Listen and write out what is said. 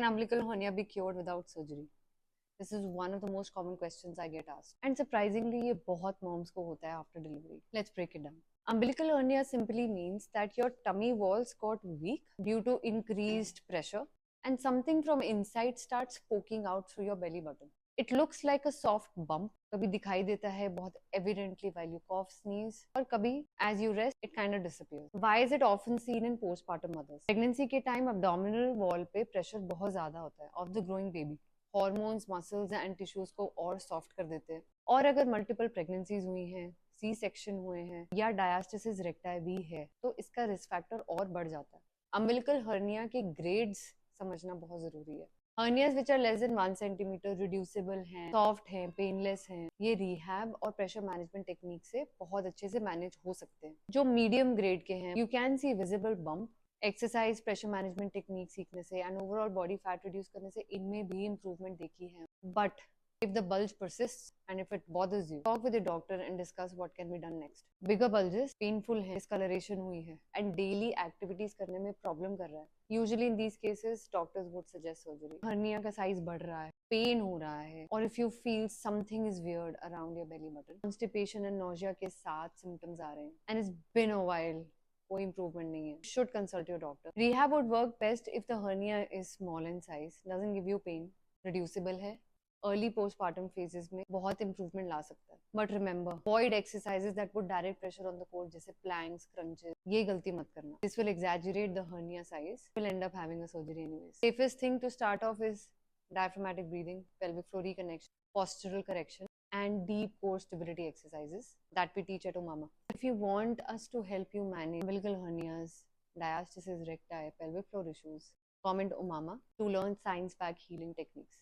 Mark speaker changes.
Speaker 1: Can umbilical hernia be cured without surgery? This is one of the most common questions I get asked. And surprisingly, ये बहुत moms को होता है after delivery. Let's break it down. Umbilical hernia simply means that your tummy walls got weak due to increased pressure and something from inside starts poking out through your belly button. It looks like a soft bump. कभी दिखाई देता है बहुत evidently while you cough, sneeze, और कभी as you rest it kind of disappears. Why is it often seen in postpartum mothers? Pregnancy के time abdominal wall पे pressure बहुत ज़्यादा होता है of the growing baby. Hormones, muscles and tissues को और soft कर देते हैं. और अगर multiple pregnancies हुई हैं, सी सेक्शन हुए हैं या डायस्टिसिस रेक्टाई भी है तो इसका रिस्क फैक्टर और बढ़ जाता है. अम्बिलिकल हर्निया के ग्रेड्स समझना बहुत जरूरी है. Hernias which are less than 1 centimetre reducible हैं, सॉफ्ट हैं, पेनलेस हैं, ये रिहैब और प्रेशर मैनेजमेंट टेक्निक से बहुत अच्छे से मैनेज हो सकते हैं. जो मीडियम ग्रेड के हैं, you can see visible bump. Exercise, pressure management technique सीखने से and overall body fat reduce करने से इनमें भी इंप्रूवमेंट देखी है. But if the bulge persists and if it bothers you, talk with your doctor and discuss what can be done next. Bigger bulges, painful है, discoloration हुई है and daily activities करने में problem कर रहा है. Usually in these cases, doctors would suggest surgery. hernia का size बढ़ रहा है, pain हो रहा है, और if you feel something is weird around your belly button, constipation and nausea के साथ symptoms आ रहे हैं and it's been a while, कोई improvement नहीं है, should consult your doctor. Rehab would work best if the hernia is small in size, doesn't give you pain, reducible है, early postpartum phases में बहुत इंप्रूवमेंट ला सकता है. But remember, avoid exercises that put direct pressure on the core जैसे planks, crunches. ये गलती मत करना. This will exaggerate the hernia size. Will end up having a surgery anyways. Safest thing to start off is diaphragmatic breathing, pelvic floor reconnection, postural correction, and deep core stability exercises that we teach at Umama. If you want us to help you manage umbilical hernias, diastasis recti, pelvic floor issues, comment Umama to learn science back healing techniques.